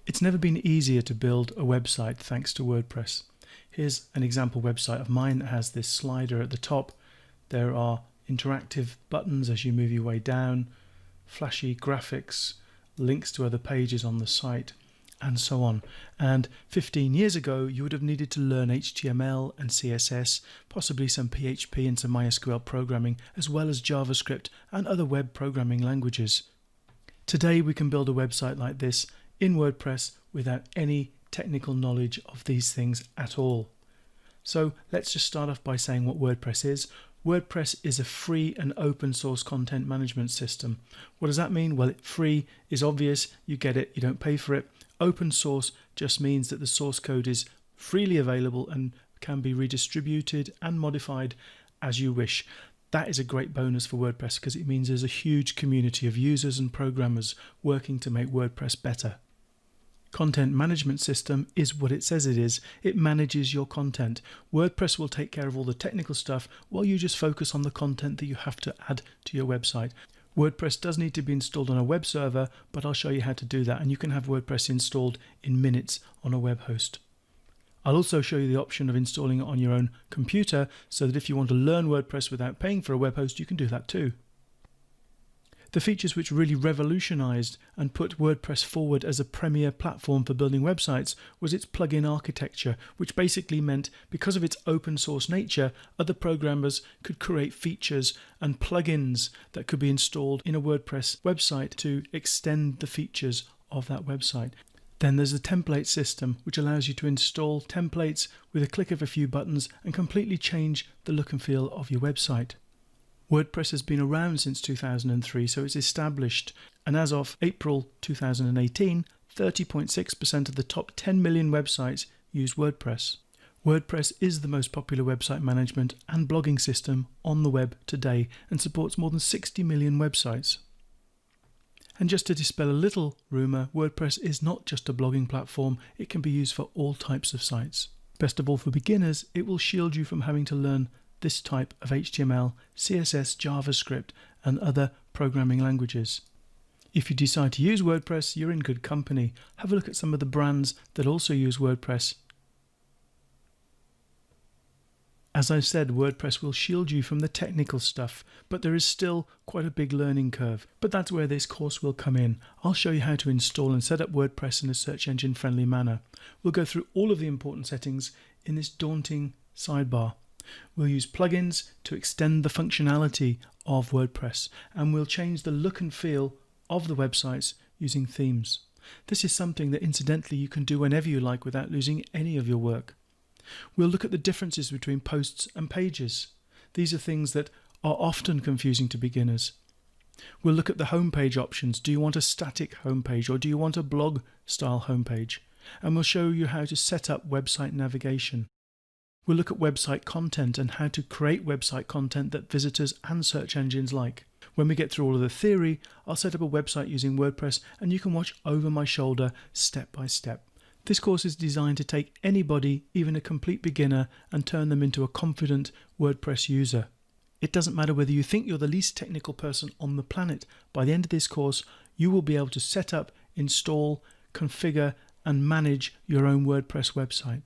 It's never been easier to build a website thanks to WordPress. Here's an example website of mine that has this slider at the top. There are interactive buttons as you move your way down, flashy graphics, links to other pages on the site, and so on. And 15 years ago, you would have needed to learn HTML and CSS, possibly some PHP and some MySQL programming, as well as JavaScript and other web programming languages. Today, we can build a website like this in WordPress without any technical knowledge of these things at all. So let's just start off by saying what WordPress is. WordPress is a free and open source content management system. What does that mean? Well, free is obvious, you get it, you don't pay for it. Open source just means that the source code is freely available and can be redistributed and modified as you wish. That is a great bonus for WordPress because it means there's a huge community of users and programmers working to make WordPress better. Content management system is what it says it is. It manages your content. WordPress will take care of all the technical stuff while you just focus on the content that you have to add to your website. WordPress does need to be installed on a web server, but I'll show you how to do that, and you can have WordPress installed in minutes on a web host. I'll also show you the option of installing it on your own computer so that if you want to learn WordPress without paying for a web host, you can do that too. The features which really revolutionized and put WordPress forward as a premier platform for building websites was its plugin architecture, which basically meant because of its open source nature, other programmers could create features and plugins that could be installed in a WordPress website to extend the features of that website. Then there's the template system, which allows you to install templates with a click of a few buttons and completely change the look and feel of your website. WordPress has been around since 2003, so it's established, and as of April 2018, 30.6% of the top 10 million websites use WordPress. WordPress is the most popular website management and blogging system on the web today and supports more than 60 million websites. And just to dispel a little rumour, WordPress is not just a blogging platform, it can be used for all types of sites. Best of all, for beginners, it will shield you from having to learn this type of HTML, CSS, JavaScript, and other programming languages. If you decide to use WordPress, you're in good company. Have a look at some of the brands that also use WordPress. As I said, WordPress will shield you from the technical stuff, but there is still quite a big learning curve. But that's where this course will come in. I'll show you how to install and set up WordPress in a search engine friendly manner. We'll go through all of the important settings in this daunting sidebar. We'll use plugins to extend the functionality of WordPress, and we'll change the look and feel of the websites using themes. This is something that incidentally you can do whenever you like without losing any of your work. We'll look at the differences between posts and pages. These are things that are often confusing to beginners. We'll look at the homepage options. Do you want a static homepage or do you want a blog style homepage? And we'll show you how to set up website navigation. We'll look at website content and how to create website content that visitors and search engines like. When we get through all of the theory, I'll set up a website using WordPress and you can watch over my shoulder step by step. This course is designed to take anybody, even a complete beginner, and turn them into a confident WordPress user. It doesn't matter whether you think you're the least technical person on the planet. By the end of this course, you will be able to set up, install, configure, and manage your own WordPress website.